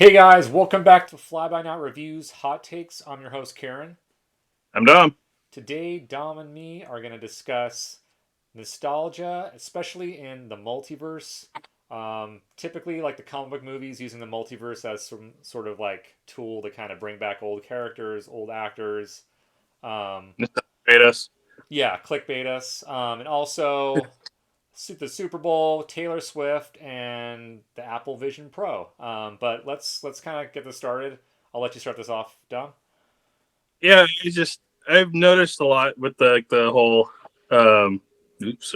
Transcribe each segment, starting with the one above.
Hey guys, welcome back to Fly By Night Reviews Hot Takes. I'm your host, Kiren. I'm Dom. Today, Dom and me are going to discuss nostalgia, especially in the multiverse. Typically, like the comic book movies, using the multiverse as some sort of like tool to kind of bring back old characters, old actors. Um, Us. yeah, clickbait us. And also the Super Bowl, Taylor Swift, and the Apple Vision Pro. But let's kind of get this started. I'll let you start this off, Dom. Yeah, I've noticed a lot with the whole oops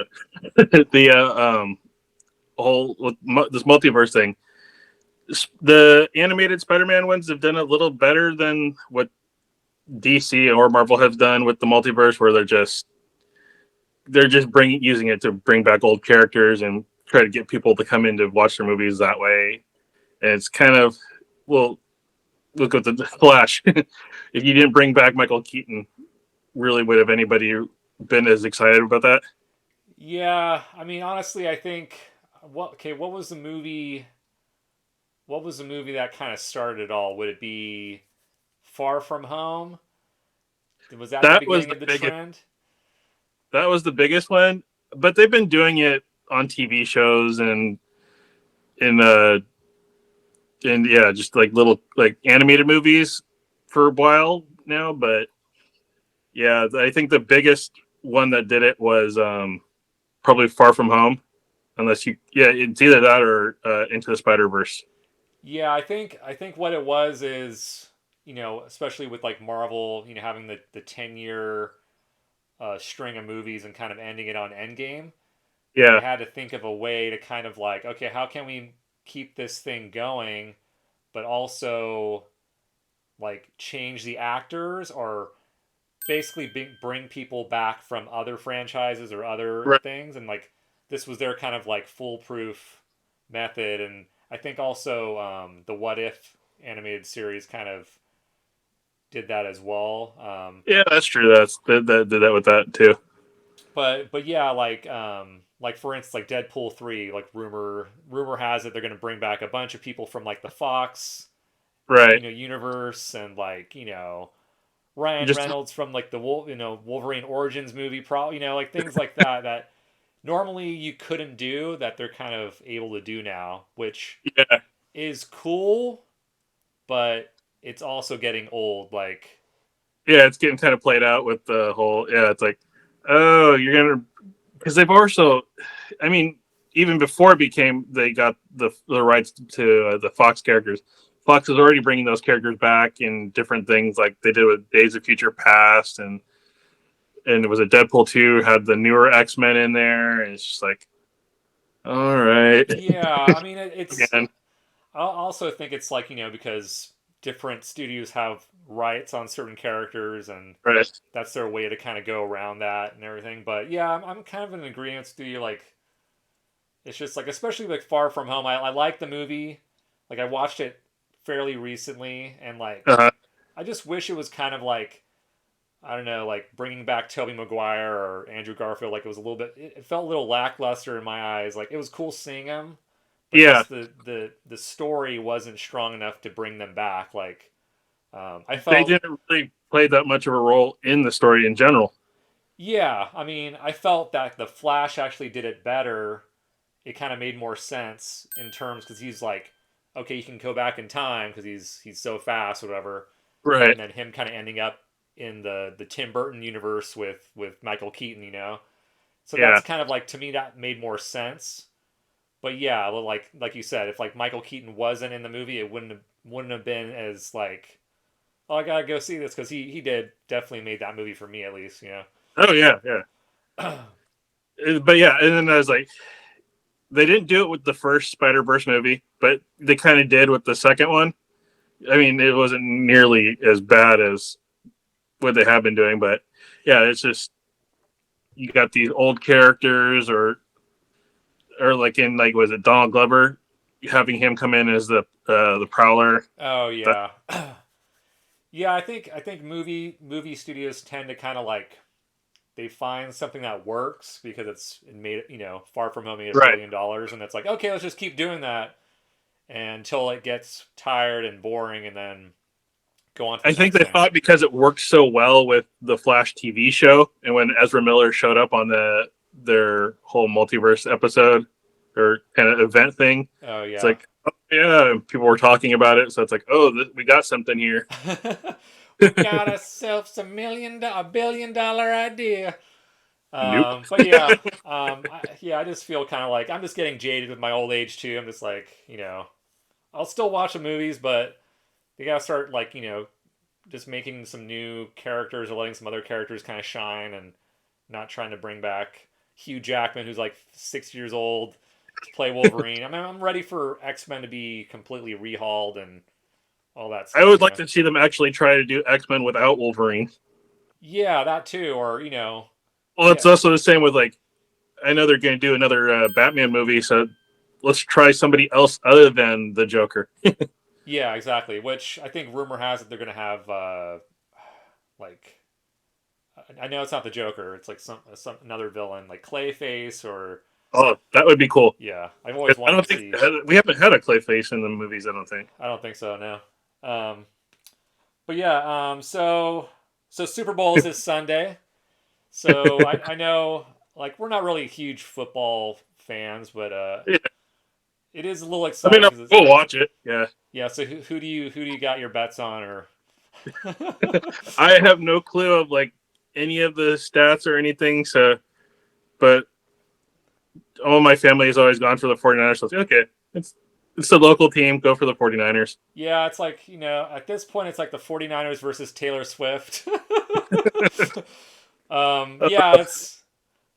the whole with this multiverse thing. The animated Spider-Man ones have done a little better than what DC or Marvel have done with the multiverse, where they're just bringing using it to bring back old characters and try to get people to come in to watch their movies that way. And it's kind of well, look at the Flash. If you didn't bring back Michael Keaton, really would have anybody been as excited about that? Yeah, I mean, honestly, I think what was the movie? What was the movie that kind of started it all? Would it be Far From Home? Was that the That was beginning the of the biggest. trend? That was the biggest one. But they've been doing it on TV shows and in and yeah, just like little like animated movies for a while now. But yeah, I think the biggest one that did it was probably Far From Home. Unless you, yeah, it's either that or Into the Spider Verse. Yeah, I think what it was is, especially with like Marvel, having the 10 year string of movies and kind of ending it on Endgame. They Yeah, had to think of a way to kind of like, okay, how can we keep this thing going, but also like change the actors or basically bring people back from other franchises or other right. things, and like this was their kind of like foolproof method. And I think also the What If animated series kind of did that as well. Yeah, that's true. That did that with that too. But yeah, like for instance, like Deadpool 3, like rumor has it they're going to bring back a bunch of people from like the Fox Right. universe, and like Ryan Just Reynolds from like the Wolverine Origins movie, probably like things like that that normally you couldn't do, that they're kind of able to do now, which yeah, is cool, but it's also getting old. Like, yeah, it's getting kind of played out with the whole. Yeah, it's like, oh, you're gonna because they've also, I mean, even before it became they got the rights to the Fox characters. Fox is already bringing those characters back in different things, like they did with Days of Future Past, and it was a Deadpool 2 had the newer X-Men in there, and it's just like, all right, yeah, I mean it's. again, I also think it's like because different studios have rights on certain characters, and right, that's their way to kind of go around that and everything. But yeah, I'm kind of in agreement with you. Like, it's just like, especially like Far From Home. I like the movie. Like, I watched it fairly recently, and like uh-huh. I just wish it was kind of like, I don't know, like bringing back Tobey Maguire or Andrew Garfield. Like, it was a little bit. It felt a little lackluster in my eyes. Like, it was cool seeing them, but Yeah, just the story wasn't strong enough to bring them back. Like, I they felt. didn't really play that much of a role in the story in general. Yeah, I mean, I felt that the Flash actually did it better. It kind of made more sense in terms because he's like, okay, he can go back in time because he's so fast, or whatever. Right. And then him kind of ending up in the Tim Burton universe with Michael Keaton, So Yeah. that's kind of like, to me, that made more sense. But yeah, like you said, if like Michael Keaton wasn't in the movie, it wouldn't have been as like, oh, I gotta go see this, because he did definitely made that movie for me, at least. Oh yeah, yeah. But yeah, and then I was like, they didn't do it with the first Spider Verse movie, but they kind of did with the second one. I mean, it wasn't nearly as bad as what they have been doing, but yeah, it's just you got these old characters, or like in like was it Donald Glover, having him come in as the Prowler. Oh That yeah. Yeah, I think movie studios tend to kind of like, they find something that works because it made Far From Home made a right, billion dollars, and it's like, okay, let's just keep doing that. and until it gets tired and boring, and then go on to the I think next they thing. thought because it worked so well with the Flash TV show, and when Ezra Miller showed up on their whole multiverse episode or kind of event thing, Oh it's yeah. like, oh, yeah, people were talking about it, so it's like, oh, we got something here. We got ourselves a $1 billion idea. Nope. But yeah, yeah, I just feel kind of like I'm just getting jaded with my old age too. I'm just like, I'll still watch the movies, but they gotta start like, just making some new characters or letting some other characters kind of shine and not trying to bring back Hugh Jackman, who's like 6 years old, to play Wolverine. I mean, I'm ready for X-Men to be completely rehauled and all that I stuff, would like to see them actually try to do X-Men without Wolverine. Yeah, that too, or Well, it's yeah, also the same with like, I know they're going to do another Batman movie, so let's try somebody else other than the Joker. yeah, exactly. Which I think rumor has that they're gonna have like I know it's not the Joker. It's like some another villain, like Clayface or Oh, that would be cool. yeah. I've always I wanted don't to think see. we haven't had a Clayface in the movies. I don't think. I don't think so. No. Um, but yeah. So Super Bowl is this Sunday. So I know like we're not really huge football fans, but Yeah, it is a little I mean, exciting because it's we'll watch it. Yeah, yeah. So who do you got your bets on or? I have no clue of like any of the stats or anything. So, but all my family has always gone for the 49ers. So it's like, okay, it's the local team. Go for the 49ers. Yeah, it's like, at this point, it's like the 49ers versus Taylor Swift. Yeah, it's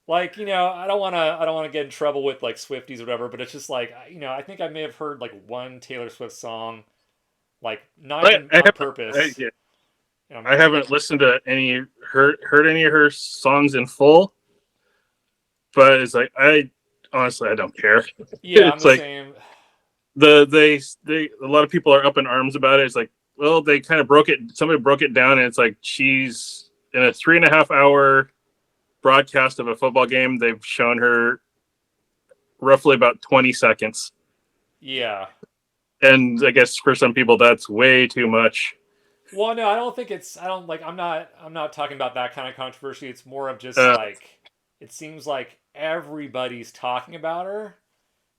like, I don't want to get in trouble with like Swifties or whatever, but it's just like, I think I may have heard like one Taylor Swift song, like not even I on haven't. purpose. Yeah, Um, I haven't listened to any heard any of her songs in full, but it's like I honestly I don't care. yeah, I'm It's the like same. they a lot of people are up in arms about it. It's like, well, they kind of broke it. Somebody broke it down, and it's like she's in a 3.5 hour broadcast of a football game. They've shown her roughly about 20 seconds, Yeah. and I guess for some people that's way too much. Well, no, I don't think it's. I don't like. I'm not talking about that kind of controversy. It's more of just Uh, like it seems like everybody's talking about her,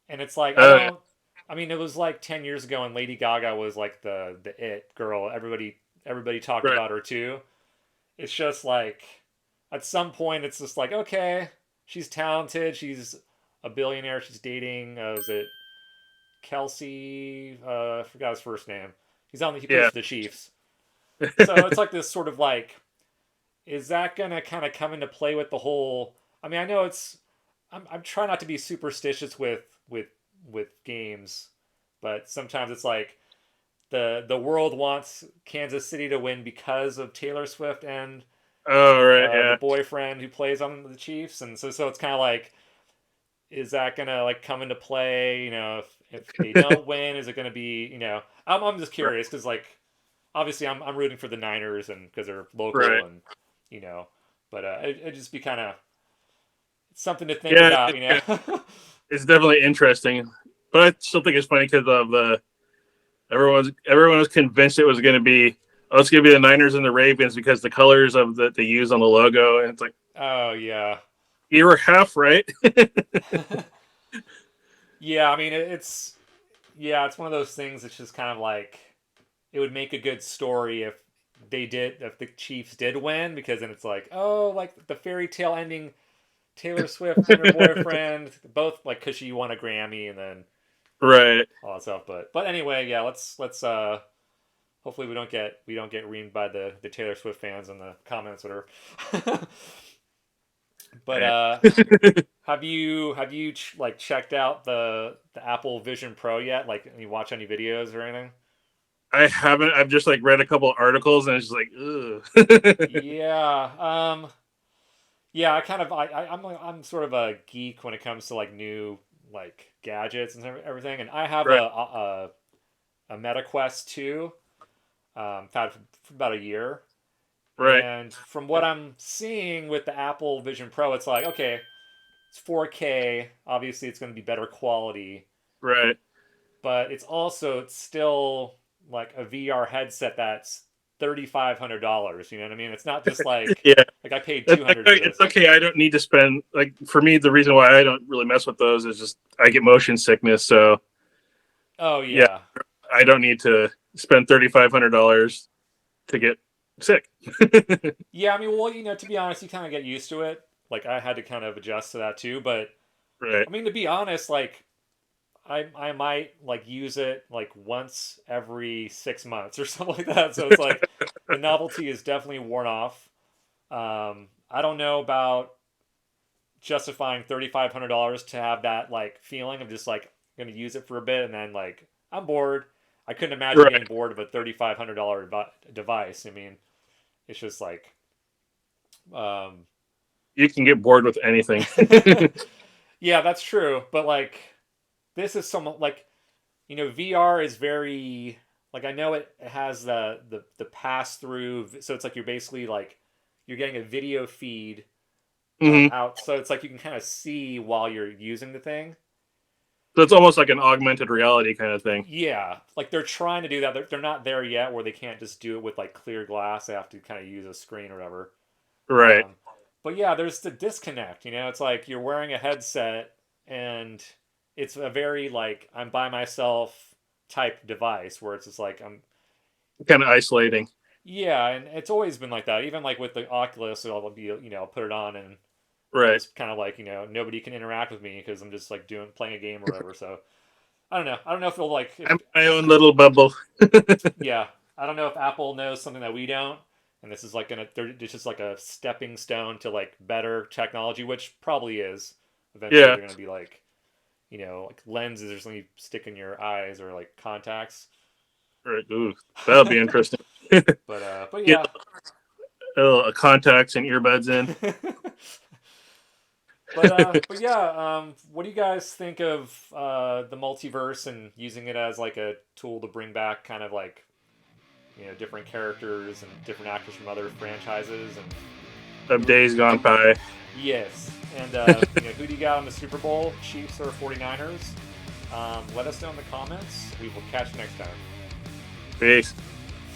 and it's like I uh, don't. I mean, it was like 10 years ago, and Lady Gaga was like the it girl. Everybody talked right. about her too. It's just like at some point, it's just like okay, she's talented. She's a billionaire. She's dating. Was it Kelsey? I forgot his first name. He plays Yeah. for the Chiefs. So it's like this sort of like, is that gonna kind of come into play with the whole? I mean, I know it's. I'm trying not to be superstitious with games, but sometimes it's like the world wants Kansas City to win because of Taylor Swift and Oh, right. the Yeah. boyfriend who plays on the Chiefs, and so it's kind of like, is that gonna like come into play? If they don't win, is it gonna be? I'm just Right. curious because like obviously I'm rooting for the Niners and because they're local Right. and you know, but it just be kind of something to think Yeah. about. Yeah. It's definitely interesting, but I still think it's funny because of the everyone was convinced it was going to be, oh, it's going to be the Niners and the Ravens because the colors of that they use on the logo, and it's like Oh yeah. you were half right. Yeah, I mean it's one of those things that's just kind of like it would make a good story if the Chiefs did win because then it's like, oh, like the fairy tale ending, Taylor Swift and her boyfriend both like cuz she won a Grammy and then Right. all that stuff. But anyway, yeah, let's hopefully we don't get reamed by the Taylor Swift fans in the comments or whatever. But have you like checked out the Apple Vision Pro yet? Like, you watch any videos or anything? I haven't. I've just like read a couple of articles, and it's just like, ugh. Yeah. Yeah. I kind of I'm sort of a geek when it comes to like new like gadgets and everything, and I have Right. a Meta Quest 2. Had for about a year, Right. and from what I'm seeing with the Apple Vision Pro, it's like okay, it's 4K. Obviously, it's going to be better quality. Right. but it's still like a VR headset that's $3,500. You know what I mean? It's not just Yeah, like I paid it's 200 for this. okay. I don't need to spend like for me. The reason why I don't really mess with those is just I get motion sickness. So Oh yeah, yeah, I don't need to spend $3,500 to get sick. yeah. I mean, well, to be honest, you kind of get used to it. Like I had to kind of adjust to that too. But Right. I mean, to be honest, like I might like use it like once every 6 months or something like that. So it's like the novelty is definitely worn off. I don't know about justifying $3,500 to have that like feeling of just like going to use it for a bit and then like I'm bored. I couldn't imagine Right. getting bored of a $3,500 device. I mean, it's just like, um, You can get bored with anything. yeah, that's true. But like, this is some like, VR is very like I know it has the pass through, so it's like you're basically like you're getting a video feed Hmm. out, so it's like you can kind of see while you're using the thing. So it's almost like an augmented reality kind of thing. Yeah, like they're trying to do that. They're not there yet where they can't just do it with like clear glass. They have to kind of use a screen or whatever. Right. Um, but yeah, there's the disconnect. It's like you're wearing a headset and it's a very like I'm by myself type device where it's just like I'm. Kind of isolating. Yeah, and it's always been like that. Even like with the Oculus, I'll be I'll put it on and I'm Right. just kind of like nobody can interact with me because I'm just like doing playing a game or whatever. So I don't know. I don't know if it'll like if I'm my own little bubble. yeah. I don't know if Apple knows something that we don't, and this is like it's just like a stepping stone to like better technology, which probably is. Eventually, Yeah. they're gonna be like lenses or something you stick in your eyes or like contacts. Right. Ooh, that'll be interesting. But Get yeah. contacts and earbuds in. But yeah, what do you guys think of the multiverse and using it as like a tool to bring back kind of like different characters and different actors from other franchises and Of who? days gone by. Yes, and who do you got on the Super Bowl? Chiefs or 49ers? Let us know in the comments. We will catch you next time. Peace.